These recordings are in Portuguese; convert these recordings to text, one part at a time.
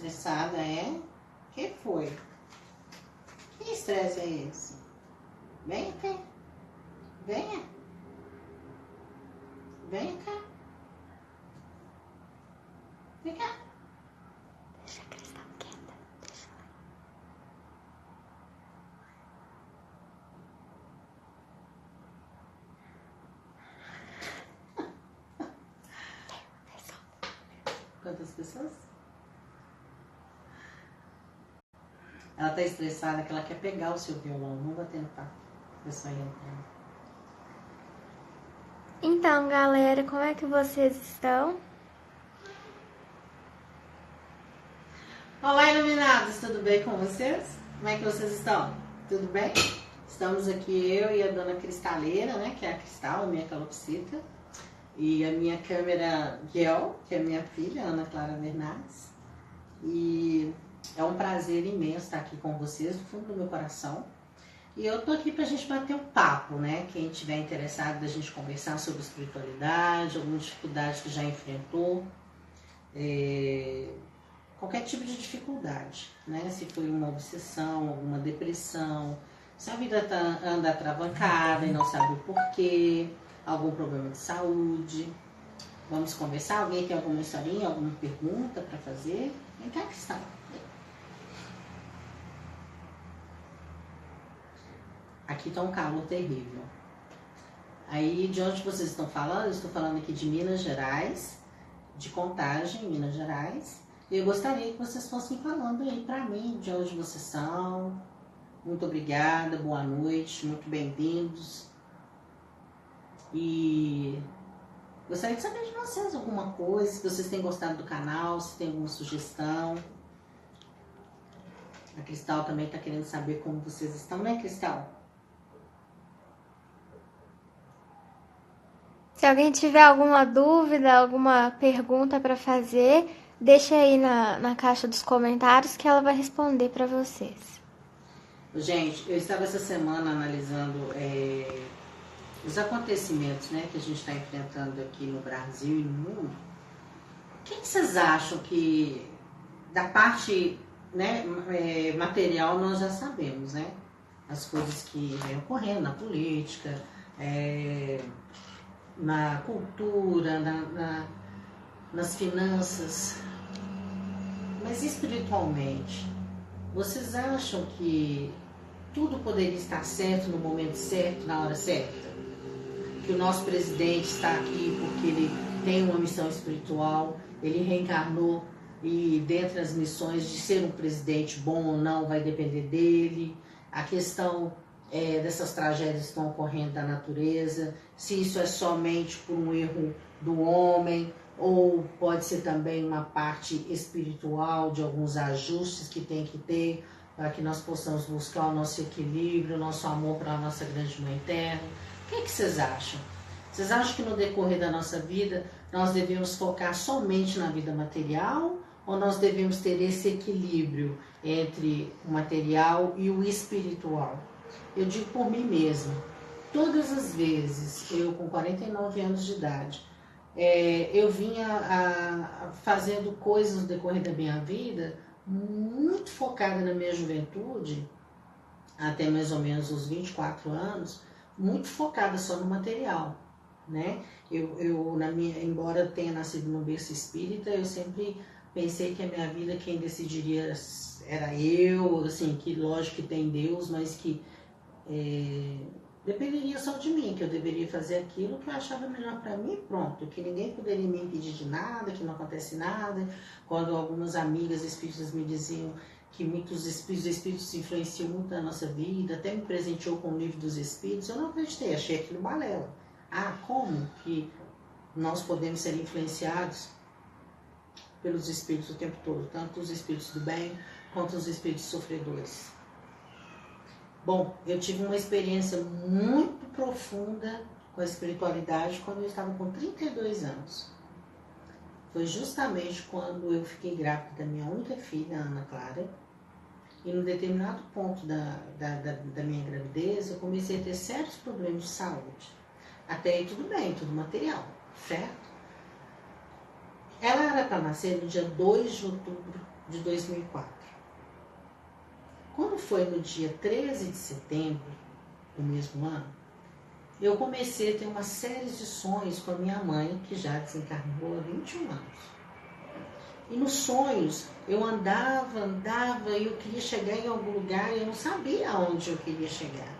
estressada, é? Que foi? Que estresse é esse? Venha cá. Venha. Venha cá. Vem cá. Deixa a Cristal quieta. Deixa ela. Quantas pessoas? Ela tá estressada que ela quer pegar o seu violão. Não vai tentar. Pessoal entrando. Então, galera, como é que vocês estão? Olá, iluminados, tudo bem com vocês? Como é que vocês estão? Tudo bem? Estamos aqui eu e a dona Cristaleira, né? Que é a Cristal, a minha calopsita. E a minha câmera Guel, que é a minha filha, Ana Clara Bernardes. E é um prazer imenso estar aqui com vocês, do fundo do meu coração. E eu tô aqui pra gente bater um papo, né? Quem tiver interessado da gente conversar sobre espiritualidade, alguma dificuldade que já enfrentou, qualquer tipo de dificuldade, né? Se foi uma obsessão, alguma depressão, se a vida anda atravancada e não sabe o porquê, algum problema de saúde. Vamos conversar? Alguém tem alguma historinha, alguma pergunta para fazer? Vem cá, Cristal. Aqui tá um calor terrível. Aí, de onde vocês estão falando? Eu estou falando aqui de Minas Gerais, de Contagem, Minas Gerais. E eu gostaria que vocês fossem falando aí pra mim de onde vocês são. Muito obrigada, boa noite, muito bem-vindos. E gostaria de saber de vocês alguma coisa, se vocês têm gostado do canal, se tem alguma sugestão. A Cristal também está querendo saber como vocês estão, né, Cristal? Se alguém tiver alguma dúvida, alguma pergunta para fazer, deixa aí na caixa dos comentários que ela vai responder para vocês. Gente, eu estava essa semana analisando os acontecimentos, né, que a gente está enfrentando aqui no Brasil e no mundo. O que vocês acham que, da parte, né, material, nós já sabemos, né? As coisas que vêm ocorrendo na política, na cultura, nas finanças. Mas espiritualmente, vocês acham que tudo poderia estar certo no momento certo, na hora certa? Que o nosso presidente está aqui porque ele tem uma missão espiritual, ele reencarnou e dentre as missões de ser um presidente bom ou não vai depender dele. A questão dessas tragédias que estão ocorrendo da natureza, se isso é somente por um erro do homem ou pode ser também uma parte espiritual de alguns ajustes que tem que ter para que nós possamos buscar o nosso equilíbrio, o nosso amor para a nossa grande mãe terra. O que vocês acham? Vocês acham que no decorrer da nossa vida nós devemos focar somente na vida material ou nós devemos ter esse equilíbrio entre o material e o espiritual? Eu digo por mim mesma, todas as vezes, eu com 49 anos de idade, eu vinha fazendo coisas no decorrer da minha vida muito focada na minha juventude, até mais ou menos os 24 anos, muito focada só no material, né? Embora eu tenha nascido no berço espírita, eu sempre pensei que a minha vida quem decidiria era eu, assim, que lógico que tem Deus, mas que dependeria só de mim, que eu deveria fazer aquilo que eu achava melhor para mim, pronto, que ninguém poderia me impedir de nada, que não acontece nada. Quando algumas amigas espíritas me diziam que muitos espíritos influenciam muito na nossa vida, até me presenteou com o livro dos espíritos, eu não acreditei, achei aquilo balela. Como que nós podemos ser influenciados pelos espíritos o tempo todo, tanto os espíritos do bem quanto os espíritos sofredores? Bom, eu tive uma experiência muito profunda com a espiritualidade quando eu estava com 32 anos. Foi justamente quando eu fiquei grávida da minha única filha, Ana Clara, e num determinado ponto da minha gravidez eu comecei a ter sérios problemas de saúde. Até aí tudo bem, tudo material, certo? Ela era para nascer no dia 2 de outubro de 2004. Quando foi no dia 13 de setembro do mesmo ano, eu comecei a ter uma série de sonhos com a minha mãe, que já desencarnou há 21 anos. E nos sonhos, eu andava, e eu queria chegar em algum lugar e eu não sabia aonde eu queria chegar.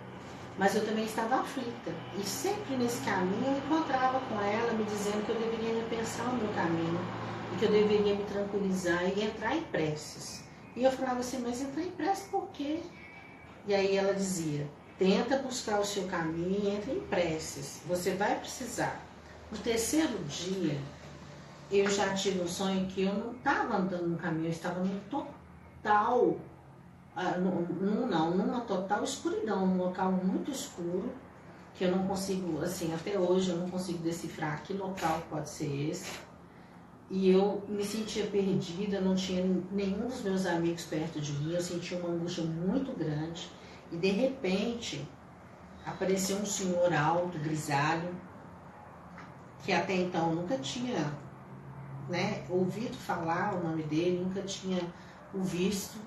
Mas eu também estava aflita. E sempre nesse caminho eu encontrava com ela, me dizendo que eu deveria repensar o meu caminho, e que eu deveria me tranquilizar e entrar em preces. E eu falava assim, mas entrar em prece por quê? E aí ela dizia, tenta buscar o seu caminho e entra em preces. Você vai precisar. No terceiro dia, eu já tive um sonho que eu não estava andando no caminho, eu estava num total, numa total escuridão, num local muito escuro, que eu não consigo, assim, até hoje eu não consigo decifrar que local pode ser esse. E eu me sentia perdida, não tinha nenhum dos meus amigos perto de mim, eu sentia uma angústia muito grande. E de repente, apareceu um senhor alto, grisalho, que até então eu nunca tinha, né, ouvido falar o nome dele, nunca tinha o visto.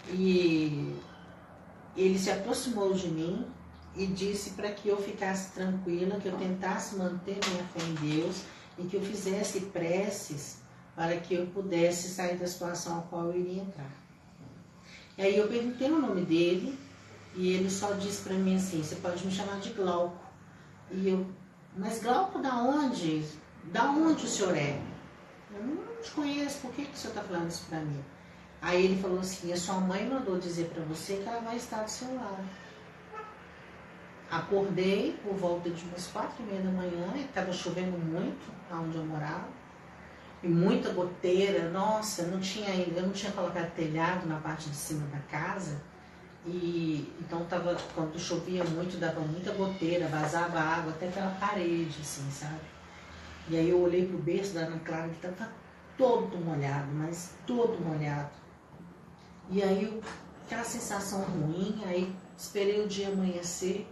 E ele se aproximou de mim e disse para que eu ficasse tranquila, que eu tentasse manter minha fé em Deus e que eu fizesse preces para que eu pudesse sair da situação a qual eu iria entrar. E aí eu perguntei o nome dele e ele só disse para mim assim, você pode me chamar de Glauco. E eu, mas Glauco da onde? Da onde o senhor é? Eu não te conheço, por que o senhor está falando isso para mim? Aí ele falou assim, a sua mãe mandou dizer para você que ela vai estar do seu lado. Acordei por volta de umas 4h30 da manhã, estava chovendo muito onde eu morava, e muita goteira, nossa, eu não tinha colocado telhado na parte de cima da casa, e então quando chovia muito, dava muita goteira, vazava água até pela parede, assim, sabe? E aí eu olhei pro berço da Ana Clara, que estava todo molhado, mas todo molhado. E aí aquela sensação ruim, aí esperei o dia amanhecer,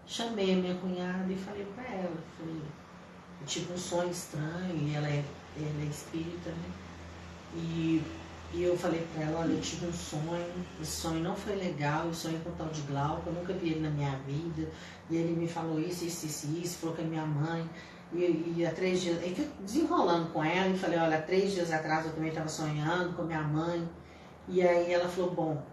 chamei a minha cunhada e falei para ela, eu tive um sonho estranho, e ela é espírita, né? E eu falei para ela, olha, eu tive um sonho, esse sonho não foi legal, eu sonhei com o tal de Glauco, eu nunca vi ele na minha vida, e ele me falou isso, falou que é minha mãe, e há 3 dias, aí fui desenrolando com ela, e falei, olha, há 3 dias atrás eu também estava sonhando com minha mãe, e aí ela falou, bom,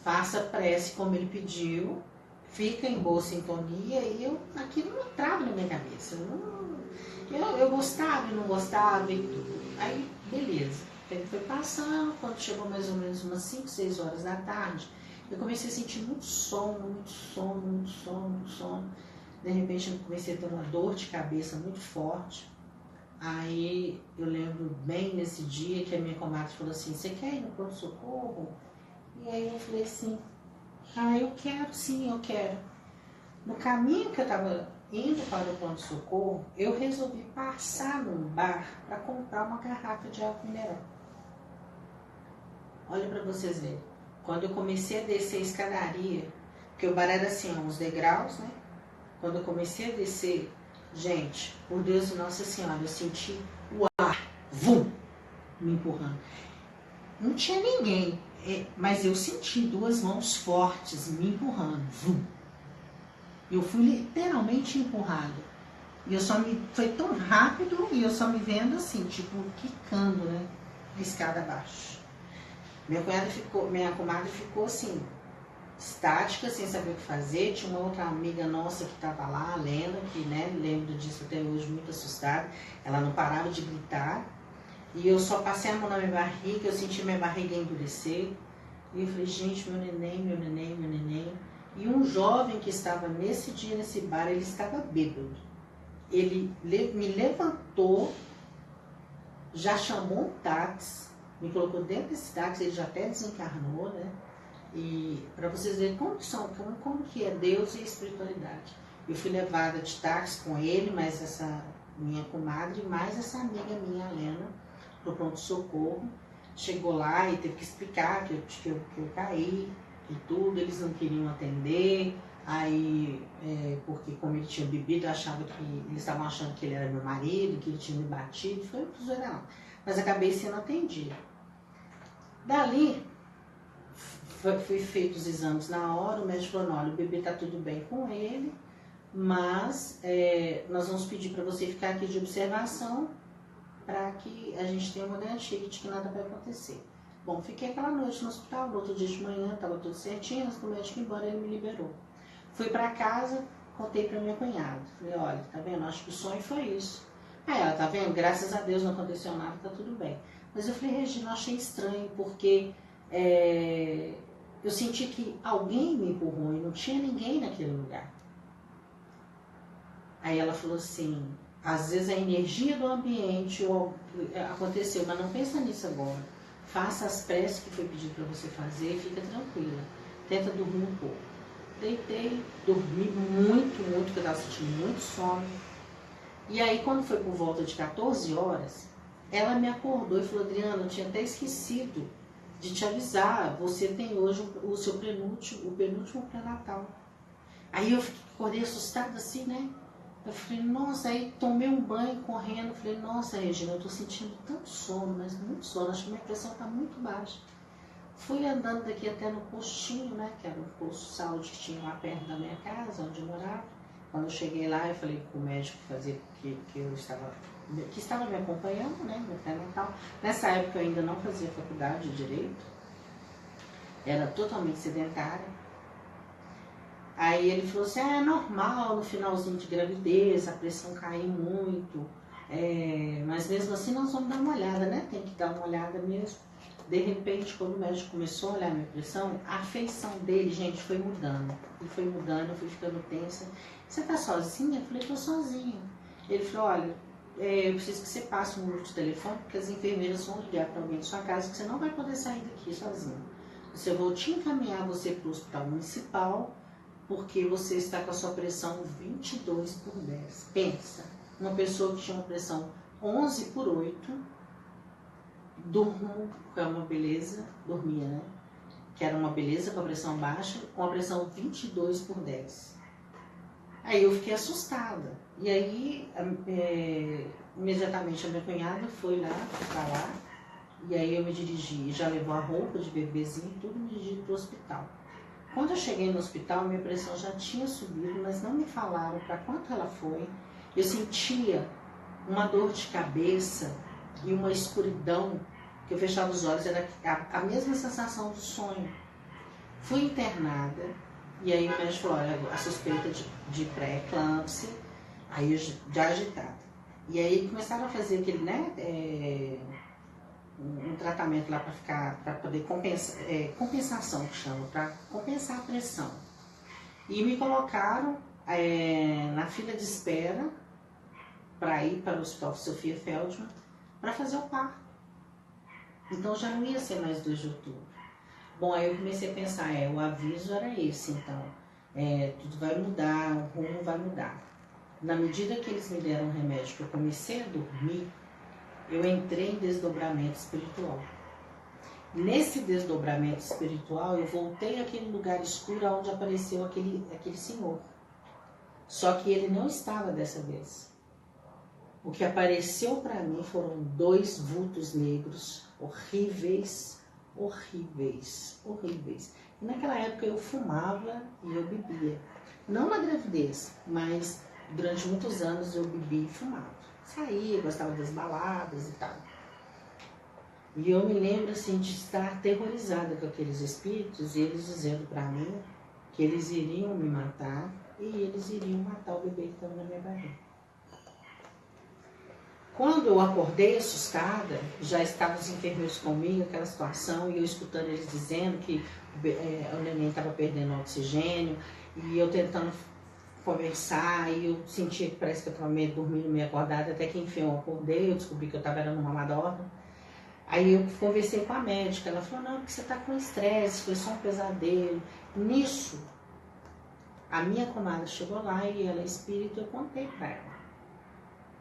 faça prece como ele pediu, fica em boa sintonia, e aquilo não entrava na minha cabeça. Eu gostava e não gostava e tudo. Aí, beleza. O tempo foi passando, quando chegou mais ou menos umas 5, 6 horas da tarde, eu comecei a sentir muito sono. De repente eu comecei a ter uma dor de cabeça muito forte. Aí eu lembro bem nesse dia que a minha comadre falou assim, você quer ir no pronto-socorro? E aí eu falei assim, eu quero, sim, eu quero. No caminho que eu estava indo para o pronto-socorro, eu resolvi passar num bar para comprar uma garrafa de água mineral. Olha para vocês verem. Quando eu comecei a descer a escadaria, porque o bar era assim, uns degraus, né? Quando eu comecei a descer, gente, por Deus e Nossa Senhora, eu senti o ar, vum, me empurrando. Não tinha ninguém, mas eu senti 2 mãos fortes me empurrando, vum. Eu fui literalmente empurrada. E foi tão rápido e eu só me vendo assim, tipo, quicando, né? A escada abaixo. Minha comadre ficou assim, estática, sem saber o que fazer. Tinha uma outra amiga nossa que estava lá, a Lena, que, né, lembro disso até hoje, muito assustada. Ela não parava de gritar. E eu só passei a mão na minha barriga, eu senti minha barriga endurecer. E eu falei, gente, meu neném. E um jovem que estava nesse dia, nesse bar, ele estava bêbado. Ele me levantou, já chamou um táxi, me colocou dentro desse táxi, ele já até desencarnou, né? E para vocês verem como que é Deus e a espiritualidade. Eu fui levada de táxi com ele, mais essa minha comadre, mais essa amiga minha, a Lena, pro pronto-socorro. Chegou lá e teve que explicar que eu caí e tudo, eles não queriam atender, aí, porque como ele tinha bebido, eles estavam achando que ele era meu marido, que ele tinha me batido, foi um zoeirão. Mas acabei sendo atendida. Dali, foi feito os exames na hora, o médico falou, olha, o bebê tá tudo bem com ele, mas nós vamos pedir para você ficar aqui de observação para que a gente tenha uma garantia de que nada vai acontecer. Bom, fiquei aquela noite no hospital, no outro dia de manhã, estava tudo certinho, antes do médico ir embora, ele me liberou. Fui para casa, contei para minha cunhada. Falei, olha, tá vendo, acho que o sonho foi isso. Aí ela, tá vendo, graças a Deus não aconteceu nada, tá tudo bem. Mas eu falei, Regina, eu achei estranho, porque eu senti que alguém me empurrou e não tinha ninguém naquele lugar. Aí ela falou assim, às vezes a energia do ambiente aconteceu, mas não pensa nisso agora. Faça as preces que foi pedido para você fazer e fica tranquila. Tenta dormir um pouco. Deitei, dormi muito, porque eu estava sentindo muito sono. E aí, quando foi por volta de 14 horas, ela me acordou e falou, Adriana, eu tinha até esquecido de te avisar, você tem hoje o seu penúltimo pré-natal. Aí eu acordei assustada assim, né? Eu falei, nossa, aí tomei um banho correndo, falei, nossa, Regina, eu tô sentindo tanto sono, mas muito sono, acho que minha pressão tá muito baixa. Fui andando daqui até no postinho, né, que era um posto de saúde que tinha lá perto da minha casa, onde eu morava. Quando eu cheguei lá, eu falei com o médico que estava me acompanhando, né, no pré-natal. Nessa época eu ainda não fazia faculdade de Direito, era totalmente sedentária. Aí ele falou assim, é normal no finalzinho de gravidez, a pressão cair muito, mas mesmo assim nós vamos dar uma olhada, né? Tem que dar uma olhada mesmo. De repente, quando o médico começou a olhar a minha pressão, a feição dele, gente, foi mudando. Ele foi mudando, eu fui ficando tensa. Você tá sozinha? Eu falei, tô sozinha. Ele falou, olha, eu preciso que você passe um número de telefone, porque as enfermeiras vão ligar para alguém de sua casa, que você não vai poder sair daqui sozinha. Eu vou te encaminhar você para o hospital municipal, porque você está com a sua pressão 22/10. Pensa, uma pessoa que tinha uma pressão 11/8, durmo, que é uma beleza, dormia, né? Que era uma beleza com a pressão baixa, com a pressão 22/10. Aí eu fiquei assustada. E aí, imediatamente a minha cunhada foi lá, pra lá, e aí eu me dirigi, já levou a roupa de bebezinho, tudo me dirigi para o hospital. Quando eu cheguei no hospital, minha pressão já tinha subido, mas não me falaram para quanto ela foi. Eu sentia uma dor de cabeça e uma escuridão, que eu fechava os olhos, era a mesma sensação do sonho. Fui internada, e aí o médico falou, olha, a suspeita de pré-eclâmpsia, aí eu já agitada. E aí começaram a fazer aquele, né, um tratamento lá para poder compensar, compensação que chama, para compensar a pressão. E me colocaram na fila de espera para ir para o Hospital Sofia Feldman para fazer o parto. Então já não ia ser mais 2 de outubro. Bom, aí eu comecei a pensar, o aviso era esse, então, tudo vai mudar, o rumo vai mudar. Na medida que eles me deram um remédio que eu comecei a dormir, eu entrei em desdobramento espiritual. Nesse desdobramento espiritual, eu voltei àquele lugar escuro onde apareceu aquele senhor. Só que ele não estava dessa vez. O que apareceu para mim foram 2 vultos negros, horríveis, horríveis, horríveis. E naquela época eu fumava e eu bebia. Não na gravidez, mas durante muitos anos eu bebia e fumava. Saía, gostava das baladas e tal. E eu me lembro assim de estar aterrorizada com aqueles espíritos e eles dizendo para mim que eles iriam me matar e eles iriam matar o bebê que estava na minha barriga. Quando eu acordei assustada, já estavam os enfermeiros comigo, aquela situação, e eu escutando eles dizendo que o neném estava perdendo oxigênio, e eu tentando conversar, e eu sentia que parece que eu estava meio dormindo, meio acordada, até que enfim eu acordei, eu descobri que eu estava numa madorna. Aí eu conversei com a médica, ela falou, não, porque você está com estresse, foi só um pesadelo. Nisso, a minha comadre chegou lá e ela é espírita, eu contei para ela.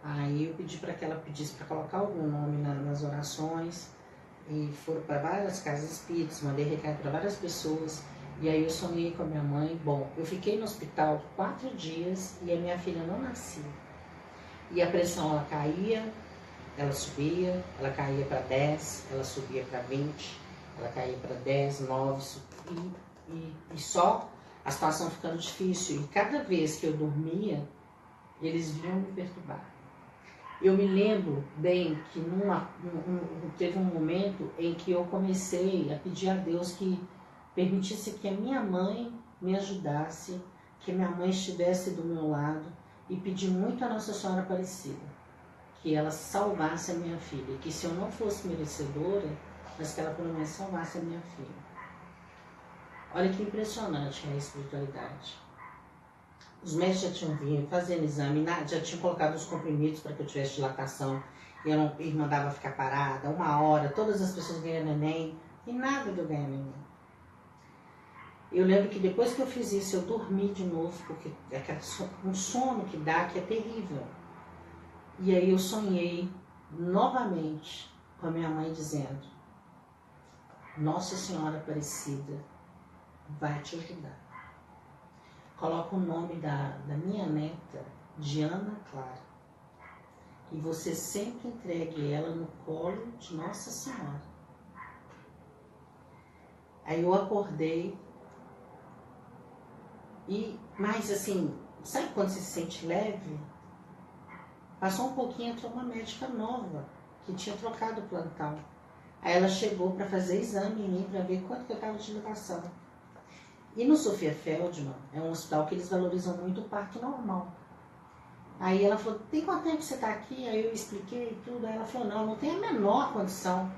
Aí eu pedi para que ela pedisse para colocar o meu nome nas orações, e foram para várias casas espíritas, mandei recado para várias pessoas. E aí eu sonhei com a minha mãe. Bom, eu fiquei no hospital 4 dias e a minha filha não nascia. E a pressão, ela caía, ela subia, ela caía para 10, ela subia para 20. Ela caía para 10, 9, e só a situação ficando difícil. E cada vez que eu dormia, eles vinham me perturbar. Eu me lembro bem que teve um momento em que eu comecei a pedir a Deus que permitisse que a minha mãe me ajudasse, que minha mãe estivesse do meu lado, e pedi muito a Nossa Senhora Aparecida, que ela salvasse a minha filha, que se eu não fosse merecedora, mas que ela pelo menos salvasse a minha filha. Olha que impressionante é a espiritualidade. Os médicos já tinham vindo fazendo exame, já tinham colocado os comprimidos para que eu tivesse dilatação, e mandava ficar parada 1 hora, todas as pessoas ganhando neném, e nada de eu ganhar neném. Eu lembro que depois que eu fiz isso, eu dormi de novo, porque é um sono que dá, que é terrível. E aí eu sonhei novamente com a minha mãe dizendo: Nossa Senhora Aparecida vai te ajudar. Coloca o nome da minha neta, de Ana Clara, e você sempre entregue ela no colo de Nossa Senhora. Aí eu acordei, mas assim, sabe quando você se sente leve? Passou um pouquinho, entrou uma médica nova, que tinha trocado o plantão. Aí ela chegou para fazer exame em mim, para ver quanto que eu estava de dilatação. E no Sofia Feldman, é um hospital que eles valorizam muito o parto normal. Aí ela falou: tem quanto tempo você está aqui? Aí eu expliquei tudo. Aí ela falou: não tem a menor condição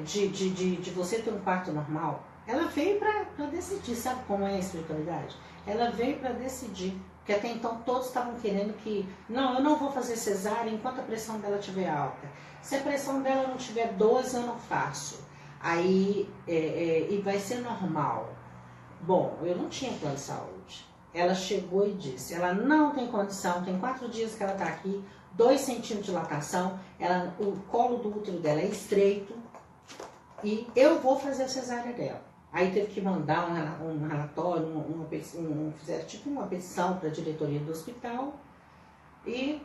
de você ter um parto normal. Ela veio para decidir, sabe como é a espiritualidade? Ela veio para decidir, porque até então todos estavam querendo que, não, eu não vou fazer cesárea enquanto a pressão dela estiver alta. Se a pressão dela não tiver 12, eu não faço. Aí, e vai ser normal. Bom, eu não tinha plano de saúde. Ela chegou e disse: ela não tem condição, tem 4 dias que ela está aqui, 2 centímetros de dilatação, o colo do útero dela é estreito e eu vou fazer a cesárea dela. Aí teve que mandar um relatório, fizeram tipo uma petição para a diretoria do hospital, e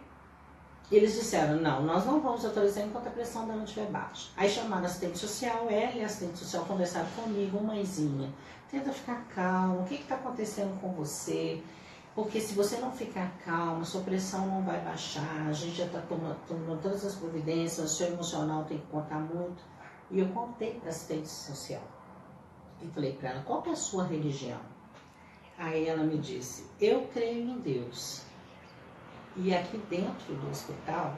eles disseram: não, nós não vamos autorizar enquanto a pressão dela não estiver baixa. Aí chamaram a assistente social, ela e a assistente social conversaram comigo: mãezinha, tenta ficar calma, o que está acontecendo com você? Porque se você não ficar calma, sua pressão não vai baixar, a gente já está tomando todas as providências, o seu emocional tem que contar muito. E eu contei para a assistente social. E falei para ela: qual que é a sua religião? Aí ela me disse: eu creio em Deus. E aqui dentro do hospital,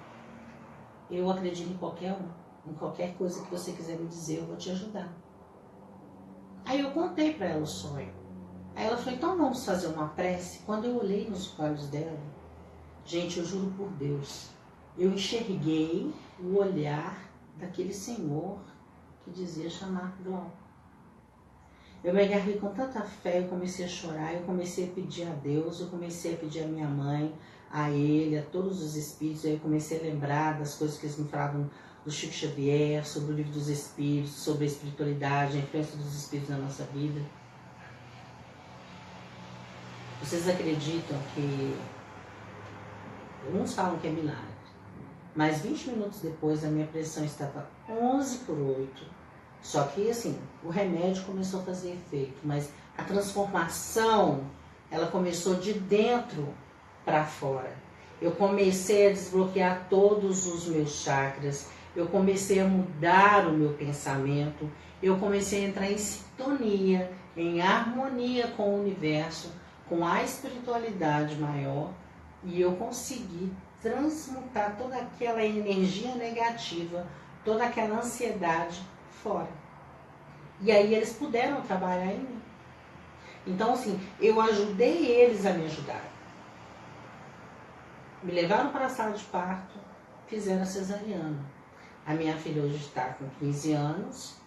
eu acredito em qualquer um. Em qualquer coisa que você quiser me dizer, eu vou te ajudar. Aí eu contei para ela o sonho. Aí ela falou: então vamos fazer uma prece. Quando eu olhei nos olhos dela, gente, eu juro por Deus, eu enxerguei o olhar daquele senhor que dizia chamar Glauco. Eu me agarrei com tanta fé, eu comecei a chorar, eu comecei a pedir a Deus, eu comecei a pedir a minha mãe, a ele, a todos os espíritos. Aí eu comecei a lembrar das coisas que eles me falavam do Chico Xavier, sobre o livro dos espíritos, sobre a espiritualidade, a influência dos espíritos na nossa vida. Vocês acreditam que, uns falam que é milagre, mas 20 minutos depois a minha pressão estava 11/8. Só que assim, o remédio começou a fazer efeito, mas a transformação, ela começou de dentro para fora. Eu comecei a desbloquear todos os meus chakras, eu comecei a mudar o meu pensamento, eu comecei a entrar em sintonia, em harmonia com o universo, com a espiritualidade maior, e eu consegui transmutar toda aquela energia negativa, toda aquela ansiedade fora. E aí eles puderam trabalhar em mim. Então assim, eu ajudei eles a me ajudar. Me levaram para a sala de parto, fizeram a cesariana. A minha filha hoje está com 15 anos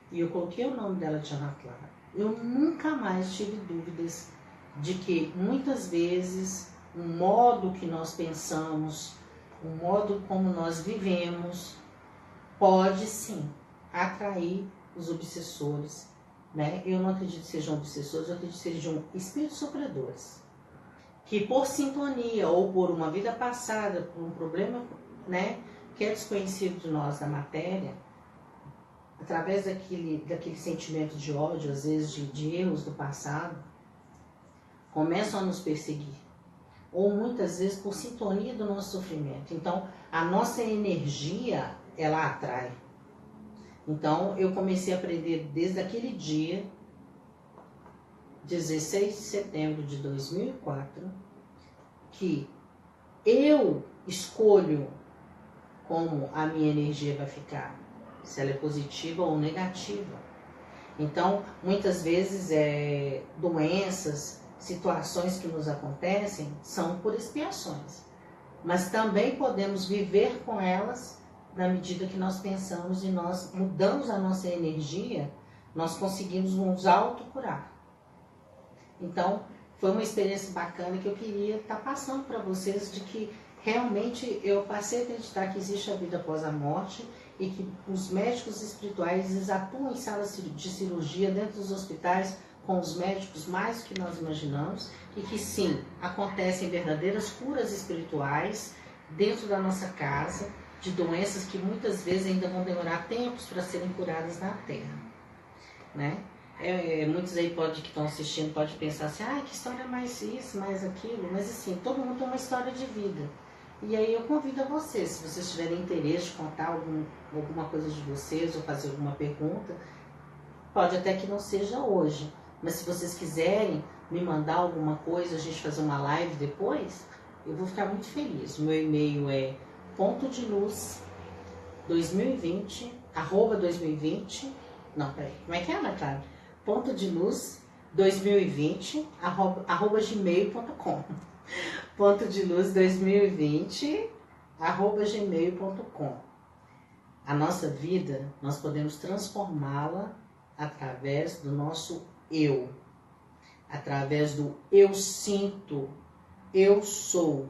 e eu coloquei o nome dela de Ana Clara. Eu nunca mais tive dúvidas de que muitas vezes o modo que nós pensamos, o modo como nós vivemos, pode sim atrair os obsessores, né? Eu não acredito que sejam obsessores, eu acredito que sejam espíritos sofredores, que por sintonia ou por uma vida passada, por um problema, né, que é desconhecido de nós da matéria, através daquele sentimento de ódio, às vezes de erros do passado, começam a nos perseguir. Ou muitas vezes por sintonia do nosso sofrimento. Então, a nossa energia, ela atrai. Então, eu comecei a aprender desde aquele dia, 16 de setembro de 2004, que eu escolho como a minha energia vai ficar, se ela é positiva ou negativa. Então, muitas vezes, doenças, situações que nos acontecem são por expiações. Mas também podemos viver com elas na medida que nós pensamos e nós mudamos a nossa energia, nós conseguimos nos autocurar. Então, foi uma experiência bacana que eu queria estar passando para vocês, de que realmente eu passei a acreditar que existe a vida após a morte e que os médicos espirituais eles atuam em salas de cirurgia dentro dos hospitais com os médicos mais do que nós imaginamos e que sim, acontecem verdadeiras curas espirituais dentro da nossa casa de doenças que muitas vezes ainda vão demorar tempos para serem curadas na Terra, né? Muitos aí que estão assistindo pode pensar assim, que história mais isso, mais aquilo, mas assim, todo mundo tem uma história de vida. E aí eu convido a vocês, se vocês tiverem interesse de contar alguma coisa de vocês ou fazer alguma pergunta, pode até que não seja hoje, mas se vocês quiserem me mandar alguma coisa, a gente fazer uma live depois, eu vou ficar muito feliz. O meu e-mail é pontodeluz2020, @2020, não, peraí, como é que é, Ana Clara? pontodeluz2020, @gmail.com. pontodeluz2020, @gmail.com. A nossa vida, nós podemos transformá-la através do nosso eu, através do eu sinto, eu sou,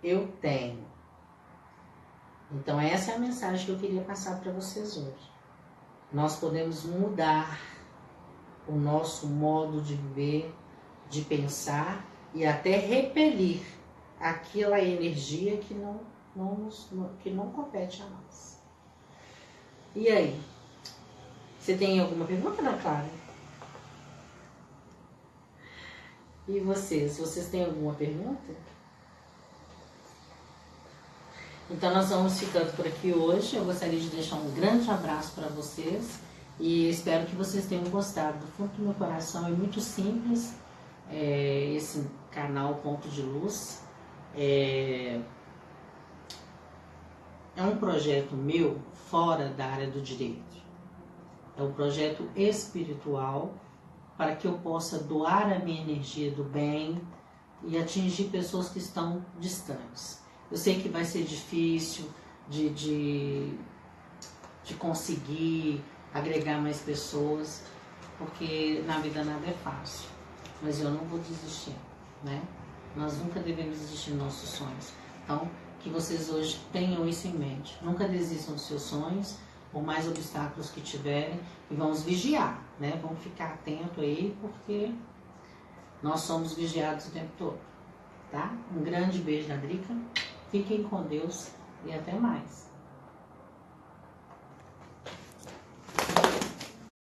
eu tenho. Então essa é a mensagem que eu queria passar para vocês hoje. Nós podemos mudar o nosso modo de viver, de pensar e até repelir aquela energia que não compete a nós. E aí? Você tem alguma pergunta, Ana Clara? E vocês têm alguma pergunta? Então nós vamos ficando por aqui hoje. Eu gostaria de deixar um grande abraço para vocês e espero que vocês tenham gostado. Do fundo do meu coração, é muito simples esse canal Ponto de Luz. É um projeto meu fora da área do direito. É um projeto espiritual para que eu possa doar a minha energia do bem e atingir pessoas que estão distantes. Eu sei que vai ser difícil de conseguir agregar mais pessoas, porque na vida nada é fácil. Mas eu não vou desistir, né? Nós nunca devemos desistir dos nossos sonhos. Então, que vocês hoje tenham isso em mente. Nunca desistam dos seus sonhos, por mais obstáculos que tiverem, e vamos vigiar, né? Vamos ficar atento aí, porque nós somos vigiados o tempo todo, tá? Um grande beijo da Drica, fiquem com Deus e até mais.